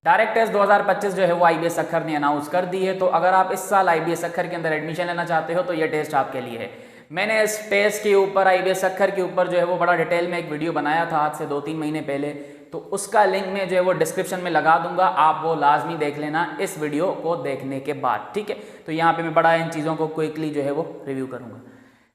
Direct test 2025 जो है वो IBS अखर ने अनाउंस कर दी है। तो अगर आप इस साल IBS अखर के अंदर एडमिशन लेना चाहते हो तो ये टेस्ट आपके लिए है। मैंने इस टेस्ट के ऊपर IBS अखर के ऊपर जो है वो बड़ा डिटेल में एक वीडियो बनाया था आज से 2-3 महीने पहले, तो उसका लिंक मैं जो है वो डिस्क्रिप्शन में लगा दूंगा, आप वो लाजमी देख लेना इस वीडियो को देखने के बाद, ठीक है। तो यहाँ पे मैं बड़ा इन चीज़ों को क्विकली जो है वो रिव्यू करूँगा।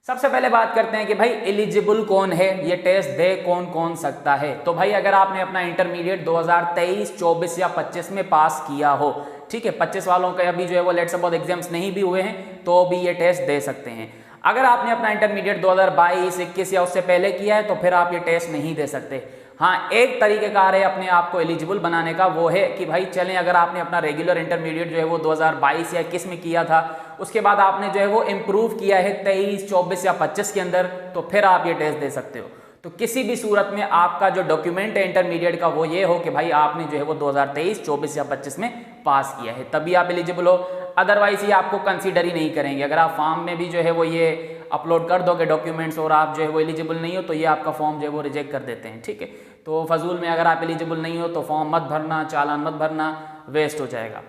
सबसे पहले बात करते हैं कि भाई एलिजिबल कौन है, ये टेस्ट दे कौन कौन सकता है। तो भाई अगर आपने अपना इंटरमीडिएट 2023, 24 या 25 में पास किया हो, ठीक है, 25 वालों के अभी जो है वो लेट्स सपोज एग्जाम्स नहीं भी हुए हैं तो भी ये टेस्ट दे सकते हैं। अगर आपने अपना इंटरमीडिएट 2022, 21 या उससे पहले किया है तो फिर आप ये टेस्ट नहीं दे सकते। हाँ, एक तरीक़ेकार है अपने आप को एलिजिबल बनाने का, वो है कि भाई चलें अगर आपने अपना रेगुलर इंटरमीडिएट जो है वो 2022 या 21 में किया था, उसके बाद आपने जो है वो इम्प्रूव किया है 23, 24 या 25 के अंदर, तो फिर आप ये टेस्ट दे सकते हो। तो किसी भी सूरत में आपका जो डॉक्यूमेंट है इंटरमीडिएट का वो ये हो कि भाई आपने जो है वो 2023, 24 या 25 में पास किया है, तभी आप एलिजिबल हो। अदरवाइज ये आपको कंसीडर ही नहीं करेंगे। अगर आप फॉर्म में भी जो है वो ये अपलोड कर दोगे डॉक्यूमेंट्स और आप जो है वो एलिजिबल नहीं हो तो ये आपका फॉर्म जो है वो रिजेक्ट कर देते हैं, ठीक है। तो फजूल में अगर आप एलिजिबल नहीं हो तो फॉर्म मत भरना, चालान मत भरना, वेस्ट हो जाएगा।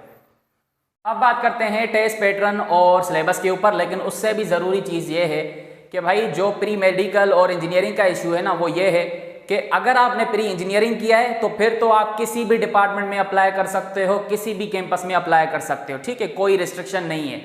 अब बात करते हैं टेस्ट पैटर्न और सिलेबस के ऊपर, लेकिन उससे भी ज़रूरी चीज़ ये है कि भाई जो प्री मेडिकल और इंजीनियरिंग का इशू है ना, वो ये है कि अगर आपने प्री इंजीनियरिंग किया है तो फिर तो आप किसी भी डिपार्टमेंट में अप्लाई कर सकते हो, किसी भी कैंपस में अप्लाई कर सकते हो, ठीक है, कोई रिस्ट्रिक्शन नहीं है।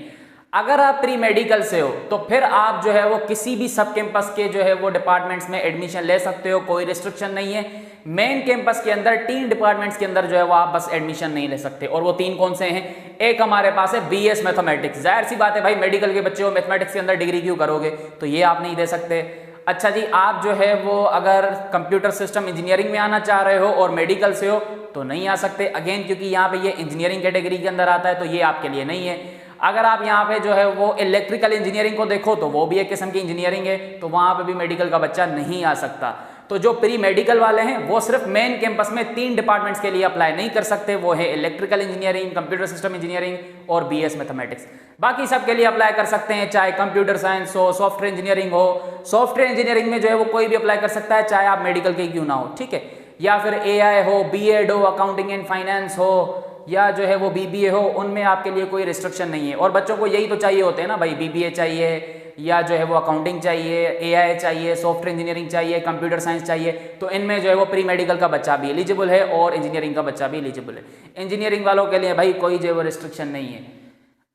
अगर आप प्री मेडिकल से हो तो फिर आप जो है वो किसी भी सब कैंपस के जो है वो डिपार्टमेंट्स में एडमिशन ले सकते हो, कोई रिस्ट्रिक्शन नहीं है। मेन कैंपस के अंदर 3 डिपार्टमेंट्स के अंदर जो है वो आप बस एडमिशन नहीं ले सकते, और वो 3 कौन से हैं? एक हमारे पास है BS मैथमेटिक्स। जाहिर सी बात है भाई, मेडिकल के बच्चे हो, मैथमेटिक्स के अंदर डिग्री क्यों करोगे, तो ये आप नहीं दे सकते। अच्छा जी, आप जो है वो अगर कंप्यूटर सिस्टम इंजीनियरिंग में आना चाह रहे हो और मेडिकल से हो तो नहीं आ सकते, अगेन क्योंकि यहाँ पे ये इंजीनियरिंग कैटेगरी के अंदर आता है, तो ये आपके लिए नहीं है। अगर आप यहाँ पे जो है वो इलेक्ट्रिकल इंजीनियरिंग को देखो तो वो भी एक किस्म की इंजीनियरिंग है, तो वहाँ पे भी मेडिकल का बच्चा नहीं आ सकता। तो जो प्री मेडिकल वाले हैं वो सिर्फ मेन कैंपस में 3 डिपार्टमेंट्स के लिए अप्लाई नहीं कर सकते, वो है electrical engineering, computer system engineering और BS मैथमेटिक्स। बाकी सब के लिए अप्लाई कर सकते हैं, चाहे कंप्यूटर साइंस हो, सॉफ्टवेयर इंजीनियरिंग हो। सॉफ्टवेयर इंजीनियरिंग में जो है वो कोई भी अप्लाई कर सकता है, चाहे आप मेडिकल के क्यों ना हो, ठीक है, या फिर AI हो, B.Ed हो, अकाउंटिंग एंड फाइनेंस हो, या जो है वो BBA हो, उनमें आपके लिए कोई रिस्ट्रिक्शन नहीं है। और बच्चों को यही तो चाहिए होते हैं ना भाई, BBA चाहिए या जो है वो अकाउंटिंग चाहिए, AI चाहिए, सॉफ्टवेयर इंजीनियरिंग चाहिए, कंप्यूटर साइंस चाहिए, तो इनमें जो है वो प्री मेडिकल का बच्चा भी एलिजिबल है और इंजीनियरिंग का बच्चा भी एलिजिबल है। इंजीनियरिंग वालों के लिए भाई कोई जो है वो रिस्ट्रिक्शन नहीं है।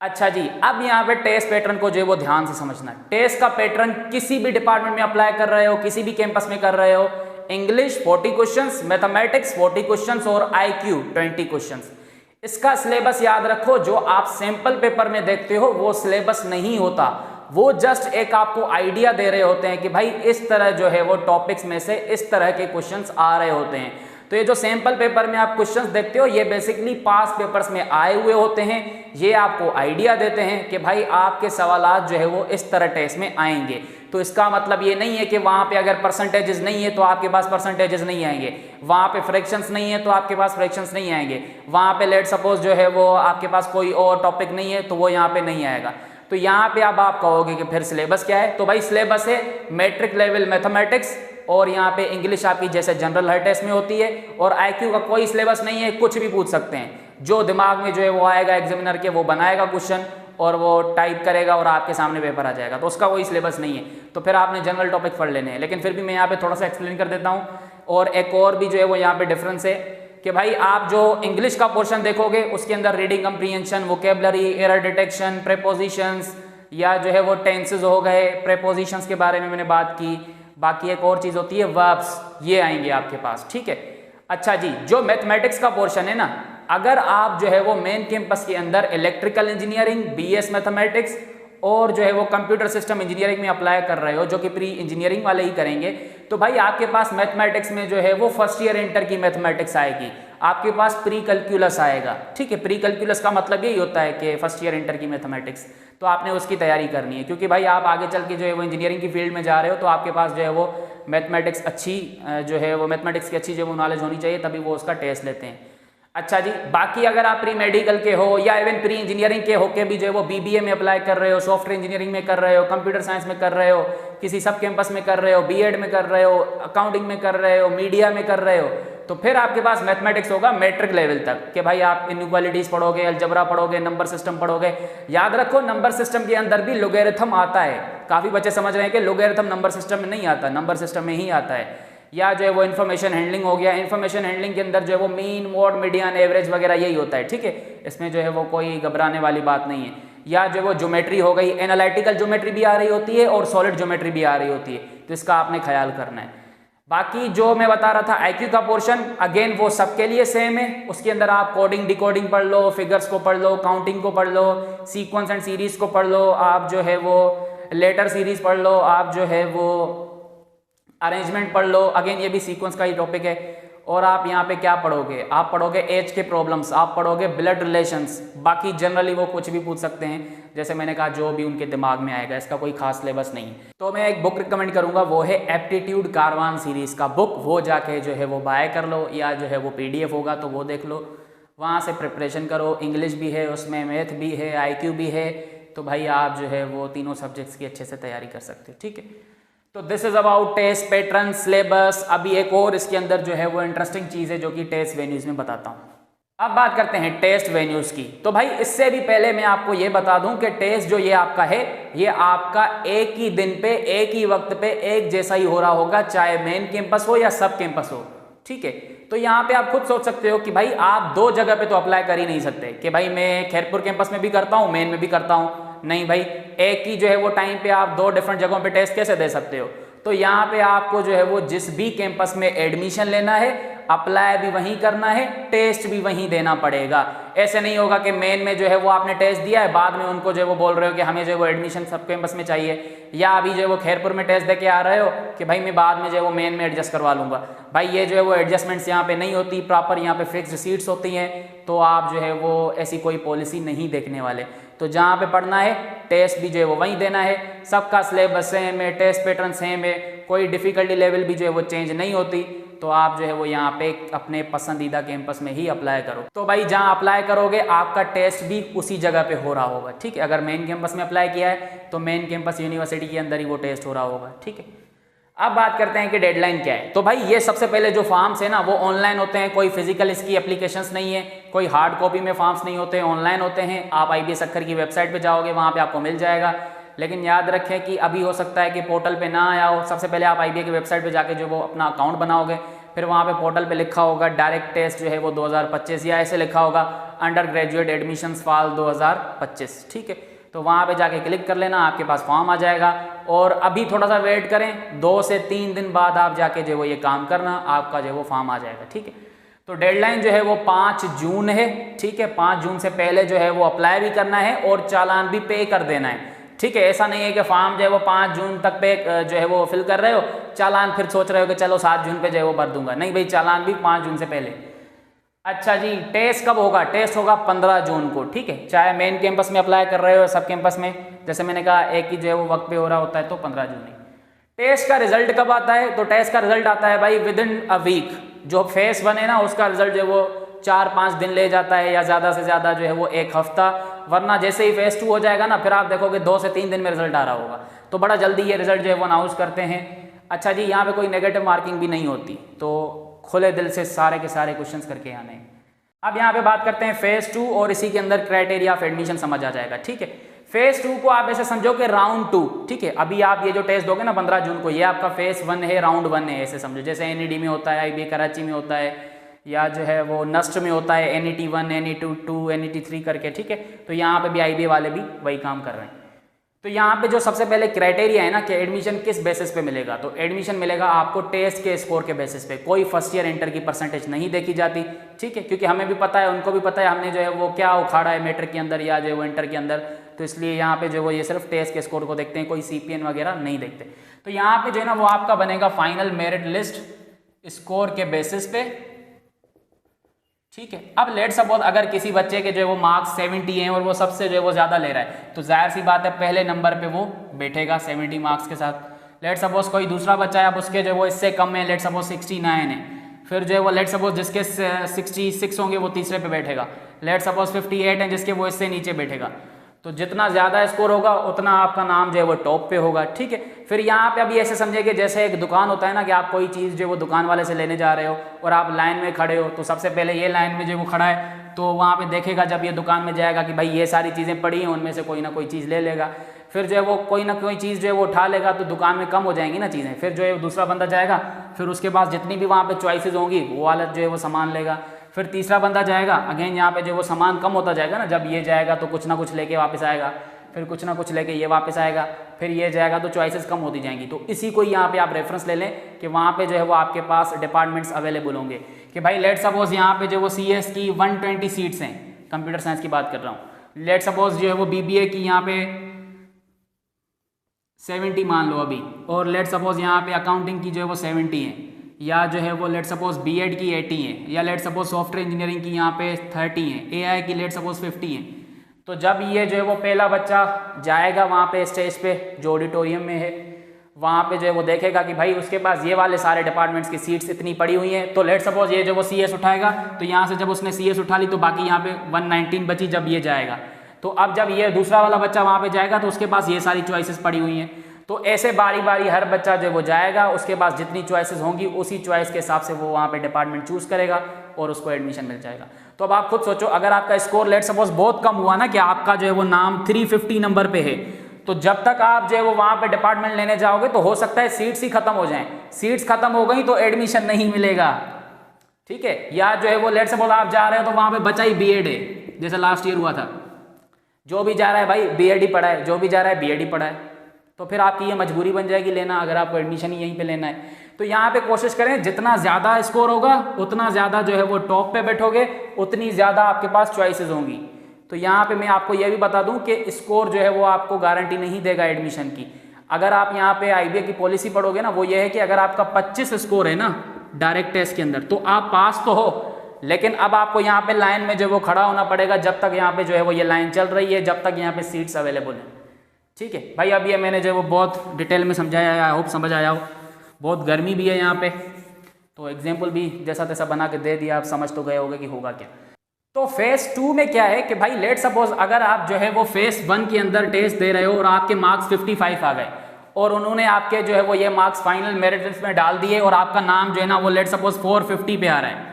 अच्छा जी, अब यहाँ पे टेस्ट पैटर्न को जो है वो ध्यान से समझना। टेस्ट का पैटर्न किसी भी डिपार्टमेंट में अप्लाई कर रहे हो, किसी भी कैंपस में कर रहे हो, इंग्लिश 40 क्वेश्चंस, मैथमेटिक्स 40 क्वेश्चंस और IQ 20 क्वेश्चंस। इसका सिलेबस याद रखो, जो आप सैंपल पेपर में देखते हो वो सिलेबस नहीं होता, वो जस्ट एक आपको आइडिया दे रहे होते हैं कि भाई इस तरह जो है वो टॉपिक्स में से इस तरह के क्वेश्चंस आ रहे होते हैं। तो ये जो सैंपल पेपर में आप क्वेश्चंस देखते हो ये बेसिकली पास पेपर्स में आए हुए होते हैं, ये आपको आइडिया देते हैं कि भाई आपके सवालात जो है वो इस तरह टेस्ट में आएंगे। तो इसका मतलब ये नहीं है कि वहाँ पे अगर परसेंटेजेस नहीं है तो आपके पास परसेंटेजेस नहीं आएंगे, वहाँ पे फ्रैक्शंस नहीं है तो आपके पास फ्रैक्शंस नहीं आएंगे, वहाँ पे लेट सपोज जो है वो आपके पास कोई और टॉपिक नहीं है तो वो यहाँ पे नहीं आएगा। तो यहाँ पे अब आप कहोगे कि फिर सिलेबस क्या है, तो भाई सिलेबस है मैट्रिक लेवल मैथमेटिक्स, और यहाँ पे इंग्लिश आपकी जैसे जनरल हर टेस्ट में होती है, और IQ का कोई सिलेबस नहीं है, कुछ भी पूछ सकते हैं, जो दिमाग में जो है वो आएगा एग्जामिनर के वो बनाएगा क्वेश्चन और वो टाइप करेगा और आपके सामने पेपर आ जाएगा, तो उसका कोई सिलेबस नहीं है। तो फिर आपने जनरल टॉपिक पढ़ लेने हैं, लेकिन फिर भी मैं यहाँ पे थोड़ा सा एक्सप्लेन कर देता हूँ। और एक और भी जो है वो यहाँ पे डिफरेंस है कि भाई आप जो इंग्लिश का पोर्शन देखोगे उसके अंदर reading comprehension, vocabulary, error detection, prepositions, या जो है वो टेंसेज हो गए, प्रेपोजिशंस के बारे में मैंने बात की, बाकी एक और चीज़ होती है वर्ब्स, ये आएंगे आपके पास, ठीक है। अच्छा जी, जो मैथमेटिक्स का पोर्शन है ना, अगर आप जो है वो मेन कैंपस के अंदर इलेक्ट्रिकल इंजीनियरिंग, BS मैथमेटिक्स और जो है वो कंप्यूटर सिस्टम इंजीनियरिंग में अप्लाई कर रहे हो, जो कि प्री इंजीनियरिंग वाले ही करेंगे, तो भाई आपके पास मैथमेटिक्स में जो है वो फर्स्ट ईयर इंटर की मैथमेटिक्स आएगी, आपके पास प्री कैलकुलस आएगा, ठीक है। प्री कैलकुलस का मतलब यही होता है कि फर्स्ट ईयर इंटर की मैथमेटिक्स, तो आपने उसकी तैयारी करनी है, क्योंकि भाई आप आगे चल के जो है वो इंजीनियरिंग की फील्ड में जा रहे हो, तो आपके पास जो है वो मैथमेटिक्स अच्छी जो है वो मैथमेटिक्स की अच्छी जो वो नॉलेज होनी चाहिए, तभी वो उसका टेस्ट लेते हैं। अच्छा जी, बाकी अगर आप प्री मेडिकल के हो या इवन प्री इंजीनियरिंग के हो के भी जो है वो बीबीए में अप्लाई कर रहे हो, सॉफ्टवेयर इंजीनियरिंग में कर रहे हो, कंप्यूटर साइंस में कर रहे हो, किसी सब कैंपस में कर रहे हो, बीएड में कर रहे हो, अकाउंटिंग में कर रहे हो, मीडिया में कर रहे हो, तो फिर आपके पास मैथमेटिक्स होगा मैट्रिक लेवल तक कि भाई आप इनइक्वालिटीज पढ़ोगे, अलजबरा पढ़ोगे, नंबर सिस्टम पढ़ोगे। याद रखो नंबर सिस्टम के अंदर भी लोगैरिथम आता है। काफ़ी बच्चे समझ रहे हैं कि लोगैरिथम नंबर सिस्टम में नहीं आता, नंबर सिस्टम में ही आता है। या जो है वो इन्फॉर्मेशन हैंडलिंग हो गया, इन्फॉर्मेशन हैंडलिंग के अंदर जो है वो मीन, मोड, मीडियन, एवरेज वगैरह यही होता है, ठीक है। इसमें जो है वो कोई घबराने वाली बात नहीं है। या जो है वो ज्योमेट्री हो गई, एनालिटिकल ज्योमेट्री भी आ रही होती है और सॉलिड ज्योमेट्री भी आ रही होती है, तो इसका आपने ख्याल करना है। बाकी जो मैं बता रहा था आईक्यू का पोर्शन, अगेन वो सबके लिए सेम है। उसके अंदर आप कोडिंग डिकोडिंग पढ़ लो, फिगर्स को पढ़ लो, काउंटिंग को पढ़ लो, सीक्वेंस एंड सीरीज को पढ़ लो, आप जो है वो लेटर सीरीज पढ़ लो, आप जो है वो अरेंजमेंट पढ़ लो, अगेन ये भी सीक्वेंस का ही टॉपिक है। और आप यहाँ पे क्या पढ़ोगे, आप पढ़ोगे एज के प्रॉब्लम्स, आप पढ़ोगे ब्लड रिलेशंस। बाकी जनरली वो कुछ भी पूछ सकते हैं, जैसे मैंने कहा जो भी उनके दिमाग में आएगा, इसका कोई खास सिलेबस नहीं है। तो मैं एक बुक रिकमेंड करूंगा, वो है एप्टीट्यूड कारवान सीरीज का बुक, वो जाके जो है वो बाय कर लो, या जो है वो PDF होगा तो वो देख लो, वहाँ से प्रिपरेशन करो। इंग्लिश भी है उसमें, मैथ भी है, IQ भी है, तो भाई आप जो है वो तीनों सब्जेक्ट्स की अच्छे से तैयारी कर सकते हो, ठीक है। तो this is about test pattern syllabus. अभी एक और इसके अंदर जो है वो इंटरेस्टिंग चीज़ है जो कि टेस्ट वेन्यूज़ में बताता हूँ। अब बात करते हैं टेस्ट वेन्यूज़ की। तो भाई इससे भी पहले मैं आपको ये बता दूं कि टेस्ट जो ये आपका है, ये आपका एक ही दिन पे, एक ही वक्त पे, एक जैसा ही हो रहा होगा, चाहे मेन कैंपस हो या सब कैंपस हो, ठीक है। तो यहाँ पे आप खुद सोच सकते हो कि भाई आप दो जगह पे तो अप्लाई कर ही नहीं सकते कि भाई मैं खैरपुर कैंपस में भी करता हूँ, मेन में भी करता हूँ। नहीं भाई, एक ही जो है वो टाइम पे आप दो डिफरेंट जगहों पे टेस्ट कैसे दे सकते हो। तो यहाँ पे आपको जो है वो जिस भी कैंपस में एडमिशन लेना है, अप्लाई भी वहीं करना है, टेस्ट भी वहीं देना पड़ेगा। ऐसे नहीं होगा कि मेन में जो है वो आपने टेस्ट दिया है, बाद में उनको जो है वो बोल रहे हो कि हमें जो है वो एडमिशन सब कैंपस में चाहिए, या अभी जो है वो खैरपुर में टेस्ट दे के आ रहे हो कि भाई मैं बाद में जो है वो मेन में एडजस्ट करवा लूँगा। भाई ये जो है वो एडजस्टमेंट्स यहाँ पे नहीं होती, प्रॉपर यहाँ पे फिक्स्ड सीट्स होती हैं। तो आप जो है वो ऐसी कोई पॉलिसी नहीं देखने वाले। तो जहाँ पे पढ़ना है टेस्ट भी जो है वो वहीं देना है, सबका सिलेबस सेम है, टेस्ट पैटर्न सेम है, कोई डिफ़िकल्टी लेवल भी जो है वो चेंज नहीं होती। तो आप जो है वो यहाँ पे अपने पसंदीदा कैंपस में ही अप्लाई करो। तो भाई जहाँ अप्लाई करोगे आपका टेस्ट भी उसी जगह पे हो रहा होगा, ठीक है। अगर मेन कैंपस में अप्लाई किया है तो मेन कैंपस यूनिवर्सिटी के अंदर ही वो टेस्ट हो रहा होगा, ठीक है। अब बात करते हैं कि डेडलाइन क्या है। तो भाई ये सबसे पहले जो फॉर्म्स है ना वो ऑनलाइन होते हैं, कोई फिजिकल इसकी एप्लीकेशंस नहीं है, कोई हार्ड कॉपी में फॉर्म्स नहीं होते, ऑनलाइन होते हैं। आप IBS अक्खर की वेबसाइट पे जाओगे, वहाँ पे आपको मिल जाएगा। लेकिन याद रखें कि अभी हो सकता है कि पोर्टल पे ना आया हो। सबसे पहले आप IBA की वेबसाइट पे जाके जो वो अपना अकाउंट बनाओगे, फिर वहाँ पे पोर्टल पे लिखा होगा डायरेक्ट टेस्ट जो है वो 2025, या ऐसे लिखा होगा अंडर ग्रेजुएट एडमिशंस फॉल 2025, ठीक है। तो वहाँ पे जाके क्लिक कर लेना, आपके पास फॉर्म आ जाएगा। और अभी थोड़ा सा वेट करें, 2 से 3 दिन बाद आप जाके जो वो ये काम करना, आपका जो वो फॉर्म आ जाएगा, ठीक है। तो डेडलाइन जो है वो 5 जून है, ठीक है। 5 जून से पहले जो है वो अप्लाई भी करना है और चालान भी पे कर देना है, ठीक है। ऐसा नहीं है कि फॉर्म जो है वो 5 जून तक पे जो है वो फिल कर रहे हो, चालान फिर सोच रहे हो कि चलो 7 जून पे जो है वो भर दूंगा। नहीं भाई, चालान भी 5 जून से पहले। अच्छा जी, टेस्ट कब होगा? टेस्ट होगा 15 जून को, ठीक है। चाहे मेन कैंपस में अप्लाई कर रहे हो, सब कैंपस में, जैसे मैंने कहा एक ही जो है वो वक्त पे हो रहा होता है, तो 15 जून ही। टेस्ट का रिजल्ट कब आता है? तो टेस्ट का रिजल्ट आता है भाई विद इन अ वीक। जो फेस 1 है ना उसका रिजल्ट जो है वो 4-5 दिन ले जाता है, या ज़्यादा से ज़्यादा जो है वो 1 हफ्ता। वरना जैसे ही फेस 2 हो जाएगा ना, फिर आप देखोगे 2 से 3 दिन में रिजल्ट आ रहा होगा। तो बड़ा जल्दी ये रिजल्ट जो है वो अनाउंस करते हैं। अच्छा जी, यहाँ पे कोई नेगेटिव मार्किंग भी नहीं होती, तो खुले दिल से सारे के सारे क्वेश्चंस करके आने हैं। अब यहाँ पे बात करते हैं फेज 2, और इसी के अंदर क्राइटेरिया ऑफ एडमिशन समझ आ जाएगा, ठीक है। फेज 2 को आप ऐसे समझो कि राउंड 2, ठीक है। अभी आप ये जो टेस्ट दोगे ना 15 जून को, ये आपका फेज 1 है, राउंड 1 है, ऐसे समझो। जैसे NED में होता है, IBA कराची में होता है, या जो है वो नस्ट में होता है NET 1, NET 2, NET 3 करके, ठीक है। तो यहाँ पे भी IBA वाले भी वही काम कर रहे हैं। तो यहाँ पे जो सबसे पहले क्राइटेरिया है ना कि एडमिशन किस बेसिस पे मिलेगा, तो एडमिशन मिलेगा आपको टेस्ट के स्कोर के बेसिस पे। कोई फर्स्ट ईयर इंटर की परसेंटेज नहीं देखी जाती, ठीक है। क्योंकि हमें भी पता है, उनको भी पता है, हमने जो है वो क्या उखाड़ा है मैट्रिक के अंदर या जो है वो इंटर के अंदर। तो इसलिए यहाँ पे जो है वो ये सिर्फ टेस्ट के स्कोर को देखते हैं, कोई CPN वगैरह नहीं देखते। तो यहाँ पे जो है ना वो आपका बनेगा फाइनल मेरिट लिस्ट स्कोर के बेसिस पे, ठीक है। अब लेट सपोज अगर किसी बच्चे के जो है वो मार्क्स 70 हैं और वो सबसे जो है वो ज़्यादा ले रहा है, तो जाहिर सी बात है पहले नंबर पे वो बैठेगा 70 मार्क्स के साथ। लेट सपोज कोई दूसरा बच्चा है, अब उसके जो है वो इससे कम है, लेट सपोज 69 है, फिर जो है वो लेट सपोज जिसके 66 होंगे वो तीसरे पे बैठेगा, लेट सपोज 58 हैं जिसके वो इससे नीचे बैठेगा। तो जितना ज़्यादा स्कोर होगा उतना आपका नाम जो है वो टॉप पे होगा, ठीक है। फिर यहाँ पे अभी ऐसे समझिए कि जैसे एक दुकान होता है ना, कि आप कोई चीज़ जो है वो दुकान वाले से लेने जा रहे हो और आप लाइन में खड़े हो, तो सबसे पहले ये लाइन में जो वो खड़ा है तो वहाँ पे देखेगा, जब ये दुकान में जाएगा कि भाई ये सारी चीज़ें पड़ी हैं, उनमें से कोई ना कोई चीज़ ले लेगा। फिर जो है वो कोई ना कोई चीज़ जो है वो उठा लेगा, तो दुकान में कम हो जाएंगी ना चीज़ें। फिर जो है दूसरा बंदा जाएगा, फिर उसके पास जितनी भी वहाँ पे चॉइसेस होंगी वो वाला जो है वो सामान लेगा। फिर तीसरा बंदा जाएगा, अगेन यहाँ पे जो वो सामान कम होता जाएगा ना, जब ये जाएगा तो कुछ ना कुछ लेके वापस आएगा, फिर कुछ ना कुछ लेके ये वापस आएगा, फिर ये जाएगा, तो चॉइसेस कम होती जाएंगी। तो इसी को यहाँ पे आप रेफरेंस ले लें कि वहाँ पे जो है वो आपके पास डिपार्टमेंट्स अवेलेबल होंगे कि भाई लेट सपोज यहाँ पे जो वो CS की 120 सीट्स हैं, कंप्यूटर साइंस की बात कर रहा हूँ। लेट सपोज जो है वो BBA की यहाँ पे 70 मान लो अभी, और लेट सपोज यहाँ पे अकाउंटिंग की जो है वो 70 है, या जो है वो लेट सपोज B.Ed की 80 है, या लेट सपोज सॉफ्टवेयर इंजीनियरिंग की यहाँ पे 30 है, AI की लेट सपोज 50 है। तो जब ये जो है वो पहला बच्चा जाएगा वहाँ पे स्टेज पे जो ऑडिटोरियम में है, वहाँ पे जो है वो देखेगा कि भाई उसके पास ये वाले सारे डिपार्टमेंट्स की सीट्स इतनी पड़ी हुई हैं। तो लेट सपोज ये जो वो CS उठाएगा, तो यहाँ से जब उसने CS उठा ली तो बाकी यहाँ पे 119 बची जब ये जाएगा। तो अब जब ये दूसरा वाला बच्चा वहाँ पे जाएगा तो उसके पास ये सारी चॉइसेस पड़ी हुई हैं। तो ऐसे बारी बारी हर बच्चा जो है वो जाएगा, उसके पास जितनी चॉइसेस होंगी उसी चॉइस के हिसाब से वो वहाँ पे डिपार्टमेंट चूज करेगा और उसको एडमिशन मिल जाएगा। तो अब आप खुद सोचो, अगर आपका स्कोर लेट सपोज बहुत कम हुआ ना, कि आपका जो है वो नाम 350 नंबर पे है, तो जब तक आप जो है वो वहाँ पे डिपार्टमेंट लेने जाओगे तो हो सकता है सीट्स ही खत्म हो जाएं। सीट्स खत्म हो गई तो एडमिशन नहीं मिलेगा, ठीक है। या जो है वो लेट सपोज आप जा रहे हो तो वहाँ पे बचा ही B.Ed है, जैसे लास्ट ईयर हुआ था, जो भी जा रहा है भाई B.Ed ही पढ़ा है, जो भी जा रहा है B.Ed ही पढ़ा है, तो फिर आपकी ये मजबूरी बन जाएगी लेना, अगर आपको एडमिशन ही यहीं पे लेना है। तो यहाँ पे कोशिश करें जितना ज़्यादा स्कोर होगा उतना ज़्यादा जो है वो टॉप पे बैठोगे, उतनी ज़्यादा आपके पास चॉइसेस होंगी। तो यहाँ पे मैं आपको ये भी बता दूं कि स्कोर जो है वो आपको गारंटी नहीं देगा एडमिशन की। अगर आप यहाँ पे IBA की पॉलिसी पढ़ोगे ना, वो ये है कि अगर आपका 25 स्कोर है ना डायरेक्ट टेस्ट के अंदर, तो आप पास तो हो, लेकिन अब आपको यहाँ पे लाइन में जो वो खड़ा होना पड़ेगा जब तक यहाँ पे जो है वो ये लाइन चल रही है, जब तक यहाँ पे सीट्स अवेलेबल हैं, ठीक है भाई। अब ये मैंने जो वो बहुत डिटेल में समझाया है, आई होप समझ आया हो। बहुत गर्मी भी है यहाँ पे, तो एग्जाम्पल भी जैसा तैसा बना के दे दिया, आप समझ तो गए होगे कि होगा क्या। तो फेज 2 में क्या है कि भाई लेट सपोज अगर आप जो है वो फेज 1 के अंदर टेस्ट दे रहे हो और आपके मार्क्स 55 आ गए, और उन्होंने आपके जो है वो ये मार्क्स फाइनल मेरिट लिस्ट में डाल दिए, और आपका नाम जो है ना वो लेट सपोज 450 पे आ रहा है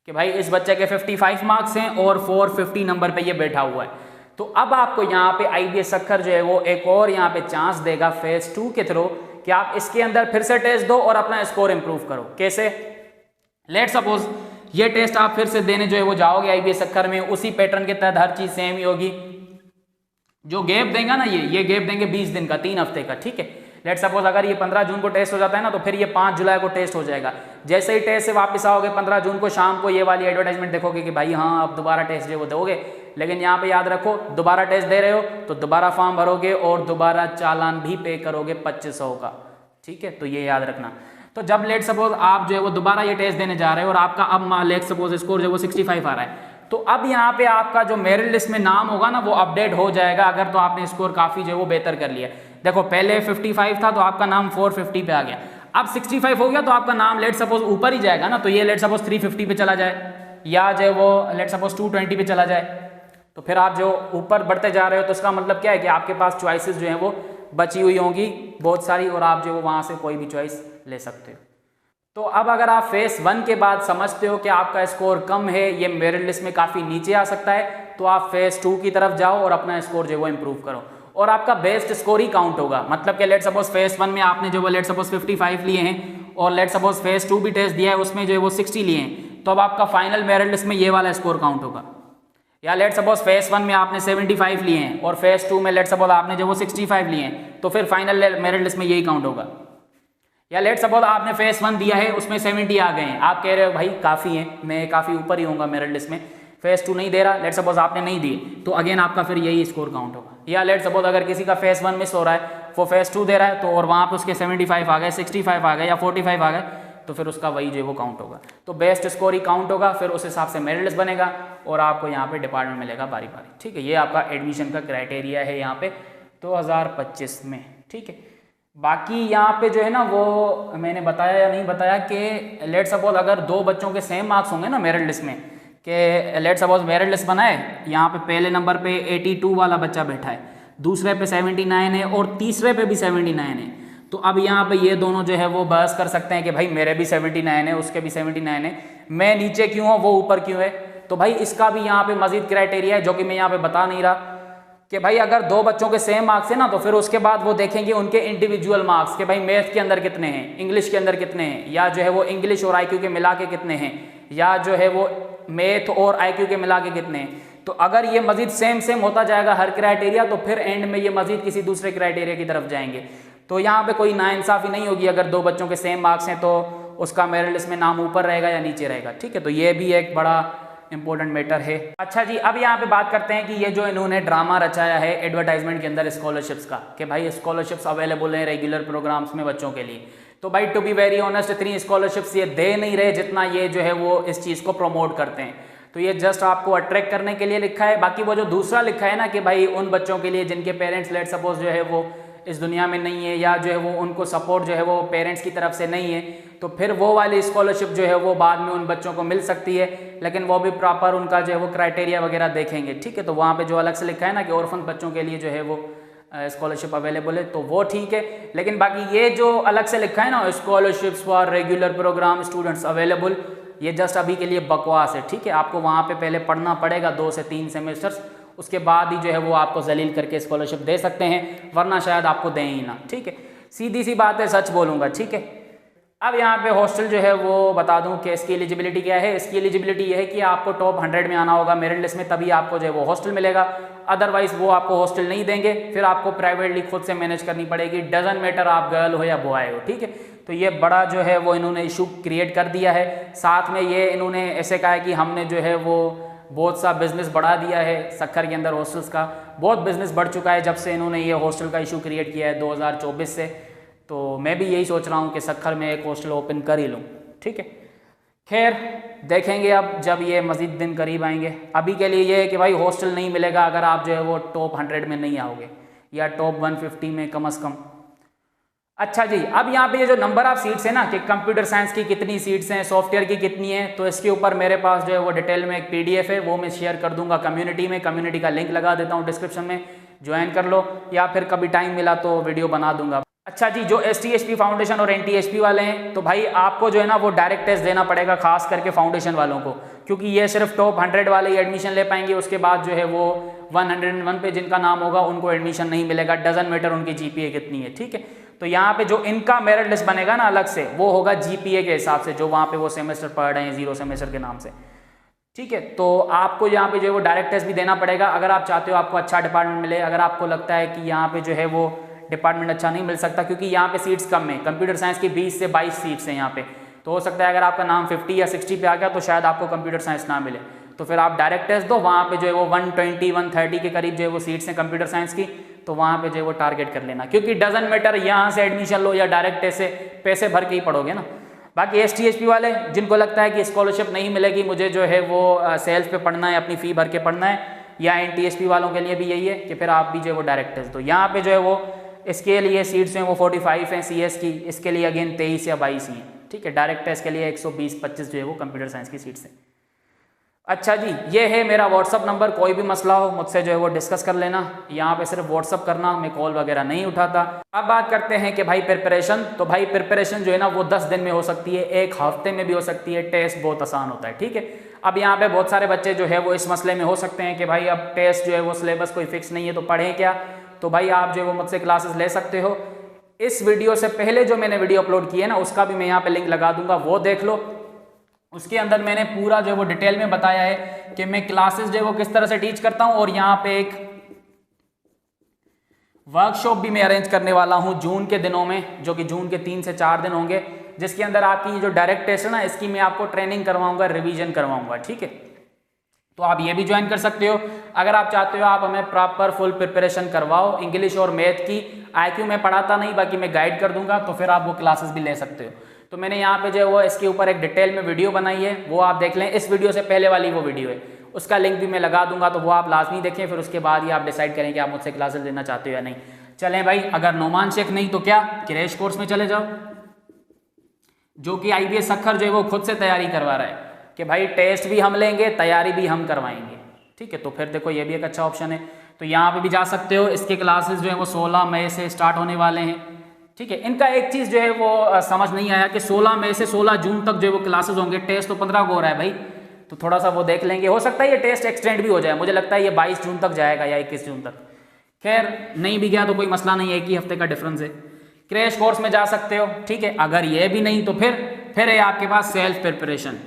कि भाई इस बच्चे के 55 मार्क्स हैं और 450 नंबर पे ये बैठा हुआ है। तो अब आपको यहाँ पे IBA सक्खर जो है वो एक और यहाँ पे चांस देगा फेज 2 के थ्रू कि आप इसके अंदर फिर से टेस्ट दो और अपना स्कोर इंप्रूव करो। कैसे? लेट सपोज ये टेस्ट आप फिर से देने जो है वो जाओगे IBA सक्खर में, उसी पैटर्न के तहत हर चीज सेम ही होगी। जो गैप देगा ना ये गैप देंगे 20 दिन का, 3 हफ्ते का, ठीक है। लेट सपोज अगर ये 15 जून को टेस्ट हो जाता है ना, तो फिर ये 5 जुलाई को टेस्ट हो जाएगा। जैसे ही टेस्ट से वापस आओगे 15 जून को शाम को ये वाली एडवर्टाइजमेंट देखोगे कि भाई हाँ आप दोबारा टेस्ट जो वो दोगे, लेकिन यहाँ पे याद रखो दोबारा टेस्ट दे रहे हो तो दोबारा फॉर्म भरोगे और दोबारा चालान भी पे करोगे 2500 का, ठीक है। तो ये याद रखना। तो जब लेट सपोज आप जो है वो दोबारा ये टेस्ट देने जा रहे हो और आपका अब लेट सपोज स्कोर जो है वो 65 आ रहा है, तो अब यहाँ पे आपका जो मेरिट लिस्ट में नाम होगा ना वो अपडेट हो जाएगा, अगर तो आपने स्कोर काफी जो है वो बेहतर कर लिया। देखो पहले 55 था तो आपका नाम 450 पे आ गया, अब 65 हो गया तो आपका नाम लेट सपोज ऊपर ही जाएगा ना, तो ये लेट सपोज 350 पे चला जाए, या जो है वो लेट सपोज 220 पे चला जाए। तो फिर आप जो ऊपर बढ़ते जा रहे हो तो इसका मतलब क्या है कि आपके पास चॉइसेस जो है वो बची हुई होंगी बहुत सारी, और आप जो है वहाँ से कोई भी चॉइस ले सकते हो। तो अब अगर आप फेज 1 के बाद समझते हो कि आपका स्कोर कम है, ये मेरिट लिस्ट में काफ़ी नीचे आ सकता है, तो आप फेज 2 की तरफ जाओ और अपना स्कोर जो है वो इम्प्रूव करो, और आपका बेस्ट स्कोर ही काउंट होगा। मतलब कि लेट सपोज फेज 1 में आपने जो वो लेट सपोज 55 लिए हैं और लेट सपोज फेज 2 भी टेस्ट दिया है उसमें जो है वो 60 लिए हैं, तो अब आपका फाइनल मेरिट लिस्ट में ये वाला स्कोर काउंट होगा। या लेट सपोज फेज 1 में आपने 75 लिए हैं और फेज 2 में लेट सपोज आपने जो वो 65 लिए हैं, तो फिर फाइनल मेरिट लिस्ट में यही काउंट होगा। या लेट सपोज आपने फेज 1 दिया है उसमें 70 आ गए हैं, आप कह रहे हो भाई काफ़ी है, मैं काफ़ी ऊपर ही होऊंगा मेरिट लिस्ट में, फेज 2 नहीं दे रहा, लेट सपोज आपने नहीं दिए, तो अगेन आपका फिर यही स्कोर काउंट होगा। या लेट सपोज अगर किसी का फेज 1 मिस हो रहा है वो फेज 2 दे रहा है, तो और वहाँ पे उसके 75 आ गए, 65 आ गए या 45 आ गए, तो फिर उसका वही जो है वो काउंट होगा। तो बेस्ट स्कोर ही काउंट होगा, फिर उस हिसाब से मेरिट लिस्ट बनेगा और आपको यहाँ पे डिपार्टमेंट मिलेगा बारी बारी, ठीक है। ये आपका एडमिशन का क्राइटेरिया है यहाँ पे 2025 में, ठीक है। बाकी यहाँ पे जो है ना वो मैंने बताया या नहीं बताया कि लेट सपोज अगर दो बच्चों के सेम मार्क्स होंगे ना मेरिट लिस्ट में, कि लेट सपोज मेरिट लिस्ट बनाए, यहाँ पे पहले नंबर पे 82 वाला बच्चा बैठा है, दूसरे पे 79 है और तीसरे पे भी 79 है, तो अब यहाँ पे ये दोनों जो है वो बहस कर सकते हैं कि भाई मेरे भी 79 है, उसके भी 79 है, मैं नीचे क्यों हूँ वो ऊपर क्यों है। तो भाई इसका भी यहाँ पे मजीद क्राइटेरिया है जो कि मैं यहाँ पे बता नहीं रहा, कि भाई अगर दो बच्चों के सेम मार्क्स है ना तो फिर उसके बाद वो देखेंगे उनके इंडिविजुअल मार्क्स, कि भाई मैथ के अंदर कितने हैं, इंग्लिश के अंदर कितने हैं, या जो है वो इंग्लिश और आईक्यू के मिला के कितने हैं, या जो है वो मैथ और आईक्यू के मिला के कितने हैं। तो अगर ये मजीद सेम होता जाएगा हर क्राइटेरिया, तो फिर एंड में ये मजीद किसी दूसरे क्राइटेरिया की तरफ जाएंगे। तो यहाँ पे कोई नाइंसाफ़ी नहीं होगी, अगर दो बच्चों के सेम मार्क्स हैं तो उसका मेरिट लिस्ट में नाम ऊपर रहेगा या नीचे रहेगा, ठीक है। तो ये भी एक बड़ा इंपॉर्टेंट मैटर है। अच्छा जी, अब यहाँ पे बात करते हैं कि ये जो इन्होंने ड्रामा रचाया है एडवर्टाइजमेंट के अंदर स्कॉलरशिप्स का, कि भाई स्कॉलरशिप्स अवेलेबल हैं रेगुलर प्रोग्राम्स में बच्चों के लिए, तो भाई टू बी वेरी ऑनेस्ट इतनी स्कॉलरशिप्स ये दे नहीं रहे जितना ये जो है वो इस चीज़ को प्रमोट करते हैं। तो ये जस्ट आपको अट्रैक्ट करने के लिए लिखा है। बाकी वो जो दूसरा लिखा है ना कि भाई उन बच्चों के लिए जिनके पेरेंट्स लेट सपोज जो है वो इस दुनिया में नहीं है, या जो है वो उनको सपोर्ट जो है वो पेरेंट्स की तरफ से नहीं है, तो फिर वो वाली स्कॉलरशिप जो है वो बाद में उन बच्चों को मिल सकती है, लेकिन वो भी प्रॉपर उनका जो है वो क्राइटेरिया वगैरह देखेंगे, ठीक है। तो वहाँ पे जो अलग से लिखा है ना कि ऑर्फन बच्चों के लिए जो है वो स्कॉलरशिप अवेलेबल है, तो वो ठीक है। लेकिन बाकी ये जो अलग से लिखा है ना scholarships for regular programme students available, ये जस्ट अभी के लिए बकवास है, ठीक है। आपको वहाँ पे पहले पढ़ना पड़ेगा 2 से 3 सेमेस्टर्स, उसके बाद ही जो है वो आपको जलील करके स्कॉलरशिप दे सकते हैं, वरना शायद आपको दें ही ना, ठीक है। सीधी सी बात है, सच बोलूँगा, ठीक है। अब यहाँ पे हॉस्टल जो है वो बता दूं कि इसकी एलिजिबिलिटी क्या है। इसकी एलिजिबिलिटी ये है कि आपको टॉप 100 में आना होगा मेरिट लिस्ट में, तभी आपको जो है वो हॉस्टल मिलेगा, अदरवाइज वो आपको हॉस्टल नहीं देंगे, फिर आपको प्राइवेटली खुद से मैनेज करनी पड़ेगी, डजन मैटर आप गर्ल हो या बॉय हो, ठीक है। तो ये बड़ा जो है वो इन्होंने इशू क्रिएट कर दिया है। साथ में ये इन्होंने ऐसे कहा है कि हमने जो है वो बहुत सा बिजनेस बढ़ा दिया है सक्खर के अंदर, हॉस्टल्स का बहुत बिजनेस बढ़ चुका है जब से इन्होंने ये हॉस्टल का इशू क्रिएट किया है 2024 से। तो मैं भी यही सोच रहा हूँ कि सक्खर में एक हॉस्टल ओपन कर ही लूँ, ठीक है। खैर देखेंगे अब जब ये मज़ीद दिन करीब आएंगे। अभी के लिए ये है कि भाई हॉस्टल नहीं मिलेगा अगर आप जो है वो टॉप 100 में नहीं आओगे, या टॉप 150 में कम अज़ कम। अच्छा जी, अब यहाँ पे ये जो नंबर ऑफ सीट्स है ना कि कंप्यूटर साइंस की कितनी सीट्स हैं, सॉफ्टवेयर की कितनी है, तो इसके ऊपर मेरे पास जो है वो डिटेल में एक PDF है, वो मैं शेयर कर दूंगा कम्युनिटी में। कम्युनिटी का लिंक लगा देता हूँ डिस्क्रिप्शन में, ज्वाइन कर लो, या फिर कभी टाइम मिला तो वीडियो बना दूंगा। अच्छा जी, जो STHP फाउंडेशन और NTHP वाले हैं, तो भाई आपको जो है ना वो डायरेक्ट टेस्ट देना पड़ेगा, खास करके फाउंडेशन वालों को, क्योंकि ये सिर्फ टॉप 100 वाले ही एडमिशन ले पाएंगे। उसके बाद जो है वो 101 पे जिनका नाम होगा उनको एडमिशन नहीं मिलेगा, डजन मैटर उनकी GPA कितनी है, ठीक है। तो यहाँ पे जो इनका मेरिट लिस्ट बनेगा ना अलग से, वो होगा GPA के हिसाब से, जो वहाँ पे वो सेमेस्टर पढ़ रहे हैं 0 सेमेस्टर के नाम से, ठीक है। तो आपको यहाँ पे जो है वो डायरेक्ट टेस्ट भी देना पड़ेगा अगर आप चाहते हो आपको अच्छा डिपार्टमेंट मिले। अगर आपको लगता है कि यहाँ पे जो है वो डिपार्टमेंट अच्छा नहीं मिल सकता, क्योंकि यहाँ पे सीट्स कम है, कंप्यूटर साइंस की 20 से 22 सीट्स हैं यहाँ पे, तो हो सकता है अगर आपका नाम 50 या 60 पे आ गया तो शायद आपको कंप्यूटर साइंस ना मिले, तो फिर आप डायरेक्ट टेस्ट दो। वहाँ पे जो है वो 120-130 के करीब जो है वो सीट्स हैं कंप्यूटर साइंस की, तो वहाँ पे जो है वो टारगेट कर लेना, क्योंकि डजन मैटर यहाँ से एडमिशन लो या डायरेक्ट टेस्ट से, पैसे भर के ही पढ़ोगे ना। बाकी STHP वाले जिनको लगता है कि स्कॉलरशिप नहीं मिलेगी, मुझे जो है वो सेल्फ पे पढ़ना है, अपनी फ़ी भर के पढ़ना है, या NTHP वालों के लिए भी यही है कि फिर आप भी जो है वो डायरेक्ट टेस्ट दो। यहाँ पे जो है वो इसके लिए सीट्स हैं वो 45 हैं CS की, इसके लिए अगेन 23 या 22 ही हैं, ठीक है। डायरेक्ट टेस्ट के लिए 120-25 जो है वो कंप्यूटर साइंस की सीट्स हैं। अच्छा जी, ये है मेरा व्हाट्सअप नंबर, कोई भी मसला हो मुझसे जो है वो डिस्कस कर लेना। यहाँ पे सिर्फ व्हाट्सअप करना, मैं कॉल वगैरह नहीं उठाता। अब बात करते हैं कि भाई प्रिपरेशन, तो भाई प्रिपरेशन जो है ना वो 10 दिन में हो सकती है, 1 हफ्ते में भी हो सकती है, टेस्ट बहुत आसान होता है, ठीक है। अब यहाँ पे बहुत सारे बच्चे जो है वो इस मसले में हो सकते हैं कि भाई अब टेस्ट जो है वो सिलेबस कोई फिक्स नहीं है तो पढ़ें क्या। तो भाई आप जो है वो मुझसे क्लासेस ले सकते हो। इस वीडियो से पहले जो मैंने वीडियो अपलोड की है ना उसका भी मैं यहाँ पे लिंक लगा दूंगा, वो देख लो। उसके अंदर मैंने पूरा जो है वो डिटेल में बताया है कि मैं क्लासेस जो है वो किस तरह से टीच करता हूँ, और यहाँ पे एक वर्कशॉप भी मैं अरेंज करने वाला हूँ जून के दिनों में, जो कि जून के 3 से 4 दिन होंगे, जिसके अंदर आपकी जो डायरेक्ट टेस्ट है ना इसकी मैं आपको ट्रेनिंग करवाऊंगा, रिवीजन करवाऊंगा, ठीक है। तो आप ये भी ज्वाइन कर सकते हो अगर आप चाहते हो आप हमें प्रॉपर फुल प्रिपरेशन करवाओ। इंग्लिश और मैथ की IQ में पढ़ाता नहीं, बाकी मैं गाइड कर दूंगा, तो फिर आप वो क्लासेस भी ले सकते हो। तो मैंने यहाँ पे जो है वो इसके ऊपर एक डिटेल में वीडियो बनाई है, वो आप देख लें। इस वीडियो से पहले वाली वो वीडियो है, उसका लिंक भी मैं लगा दूंगा, तो वो आप लाजमी देखें, फिर उसके बाद ही आप डिसाइड करें कि आप मुझसे क्लासेस लेना चाहते हो या नहीं। चलें भाई, अगर नोमान शेख नहीं तो क्या, क्रैश कोर्स में चले जाओ, जो कि IBS सक्खर जो है वो खुद से तैयारी करवा रहा है कि भाई टेस्ट भी हम लेंगे, तैयारी भी हम करवाएंगे। ठीक है, तो फिर देखो ये भी एक अच्छा ऑप्शन है, तो यहाँ पे भी जा सकते हो। इसके क्लासेस जो है वो 16 मई से स्टार्ट होने वाले हैं। ठीक है, इनका एक चीज़ जो है वो समझ नहीं आया कि 16 मई से 16 जून तक जो है वो क्लासेस होंगे, टेस्ट तो 15 को हो रहा है भाई, तो थोड़ा सा वो देख लेंगे, हो सकता है ये टेस्ट एक्सटेंड भी हो जाए, मुझे लगता है ये 22 जून तक जाएगा या 21 जून तक। खैर नहीं भी गया तो कोई मसला नहीं है, एक ही हफ्ते का डिफरेंस है। क्रैश कोर्स में जा सकते हो। ठीक है, अगर ये भी नहीं तो फिर है आपके पास सेल्फ प्रिपरेशन।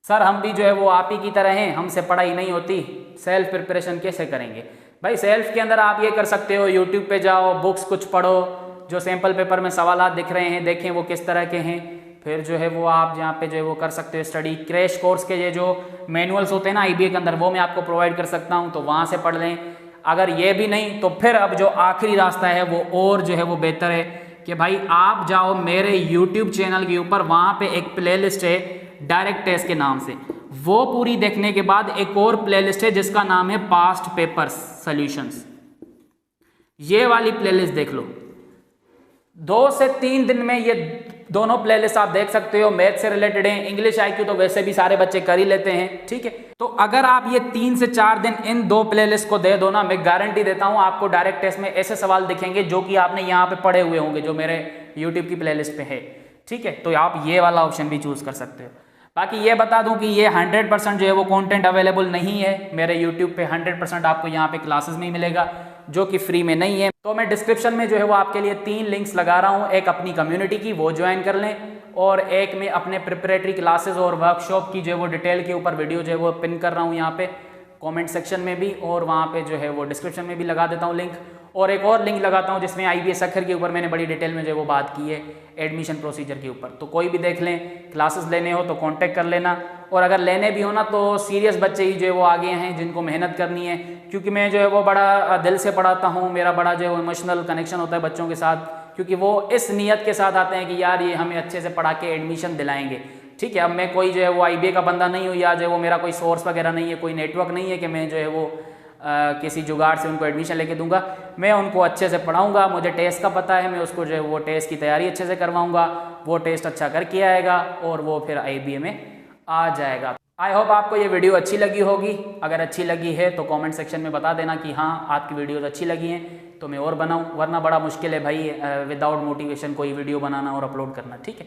सर हम भी जो है वो आप ही की तरह हैं, हमसे पढ़ाई नहीं होती, सेल्फ प्रिपरेशन कैसे करेंगे? भाई सेल्फ के अंदर आप ये कर सकते हो, यूट्यूब पे जाओ, बुक्स कुछ पढ़ो, जो सैम्पल पेपर में सवालात दिख रहे हैं देखें वो किस तरह के हैं, फिर जो है वो आप यहाँ पे जो है वो कर सकते हो स्टडी। क्रैश कोर्स के ये जो मैनुअल्स होते हैं ना IBA के अंदर, वो मैं आपको प्रोवाइड कर सकता हूँ, तो वहाँ से पढ़ लें। अगर ये भी नहीं तो फिर अब जो आखिरी रास्ता है वो और जो है वो बेहतर है कि भाई आप जाओ मेरे YouTube चैनल के ऊपर, वहाँ पे एक प्लेलिस्ट है डायरेक्ट टेस्ट के नाम से, वो पूरी देखने के बाद एक और प्लेलिस्ट है जिसका नाम है पास्ट पेपर्स सॉल्यूशंस। ये वाली प्लेलिस्ट देख लो, 2 से 3 दिन में ये दोनों प्लेलिस्ट आप देख सकते हो, मैथ से रिलेटेड हैं, इंग्लिश IQ तो वैसे भी सारे बच्चे कर ही लेते हैं। ठीक है, तो अगर आप ये 3 से 4 दिन इन 2 प्लेलिस्ट को दे दो ना, मैं गारंटी देता हूं आपको डायरेक्ट टेस्ट में ऐसे सवाल दिखेंगे जो कि आपने यहाँ पे पढ़े हुए होंगे, जो मेरे YouTube की प्लेलिस्ट पे है। ठीक है, तो आप ये वाला ऑप्शन भी चूज कर सकते हो। बाकी ये बता दूं कि ये 100% जो है वो कंटेंट अवेलेबल नहीं है मेरे YouTube पे, 100% आपको यहाँ पे क्लासेस में ही मिलेगा जो कि फ्री में नहीं है। तो मैं डिस्क्रिप्शन में जो है वो आपके लिए 3 लिंक्स लगा रहा हूँ, एक अपनी कम्युनिटी की, वो ज्वाइन कर लें, और एक में अपने प्रिपरेटरी क्लासेस और वर्कशॉप की जो है वो डिटेल के ऊपर वीडियो जो है वो पिन कर रहा हूँ यहाँ पे कमेंट सेक्शन में भी, और वहाँ पे जो है वो डिस्क्रिप्शन में भी लगा देता हूँ लिंक, और एक और लिंक लगाता हूँ जिसमें IBA सक्खर के ऊपर मैंने बड़ी डिटेल में जो है वो बात की है एडमिशन प्रोसीजर के ऊपर। तो कोई भी देख लें, क्लासेस लेने हो तो कांटेक्ट कर लेना, और अगर लेने भी हो ना तो सीरियस बच्चे ही जो है वो आगे हैं जिनको मेहनत करनी है, क्योंकि मैं जो है वो बड़ा दिल से पढ़ाता हूँ, मेरा बड़ा जो है इमोशनल कनेक्शन होता है बच्चों के साथ, क्योंकि वो इस नीयत के साथ आते हैं कि यार ये हमें अच्छे से पढ़ा के एडमिशन दिलाएंगे। ठीक है, अब मैं कोई जो है वो IBA का बंदा नहीं हूँ, या जो है वो मेरा कोई सोर्स वगैरह नहीं है, कोई नेटवर्क नहीं है कि मैं जो है वो किसी जुगाड़ से उनको एडमिशन लेके दूंगा। मैं उनको अच्छे से पढ़ाऊंगा, मुझे टेस्ट का पता है, मैं उसको जो है वो टेस्ट की तैयारी अच्छे से करवाऊंगा, वो टेस्ट अच्छा करके आएगा और वो फिर IBA में आ जाएगा। आई होप आपको ये वीडियो अच्छी लगी होगी, अगर अच्छी लगी है तो कमेंट सेक्शन में बता देना कि हाँ आपकी वीडियोज़ अच्छी लगी हैं तो मैं और बनाऊँ, वरना बड़ा मुश्किल है भाई विदाउट मोटिवेशन कोई वीडियो बनाना और अपलोड करना। ठीक है,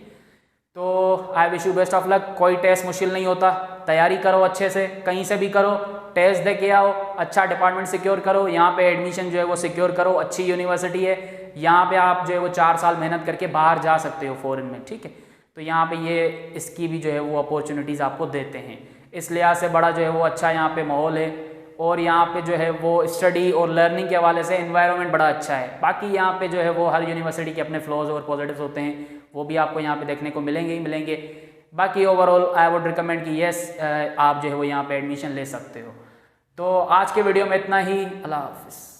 तो I wish you best of luck. कोई टेस्ट मुश्किल नहीं होता, तैयारी करो अच्छे से, कहीं से भी करो, टेस्ट दे के आओ, अच्छा डिपार्टमेंट सिक्योर करो, यहाँ पे एडमिशन जो है वो सिक्योर करो, अच्छी यूनिवर्सिटी है, यहाँ पे आप जो है वो 4 साल मेहनत करके बाहर जा सकते हो फॉरेन में। ठीक है, तो यहाँ पे ये इसकी भी जो है वो अपॉर्चुनिटीज़ आपको देते हैं, इस लिहाज से बड़ा जो है वो अच्छा यहाँ पे माहौल है, और यहाँ पे जो है वो स्टडी और लर्निंग के हवाले से एनवायरनमेंट बड़ा अच्छा है। बाकी यहाँ पे जो है वो हर यूनिवर्सिटी के अपने फ्लॉज और पॉजिटिव्स होते हैं, वो भी आपको यहाँ पे देखने को मिलेंगे ही मिलेंगे। बाकी ओवरऑल आई वुड रिकमेंड कि येस आप जो है वो यहाँ पे एडमिशन ले सकते हो। तो आज के वीडियो में इतना ही, अल्लाह हाफिज़।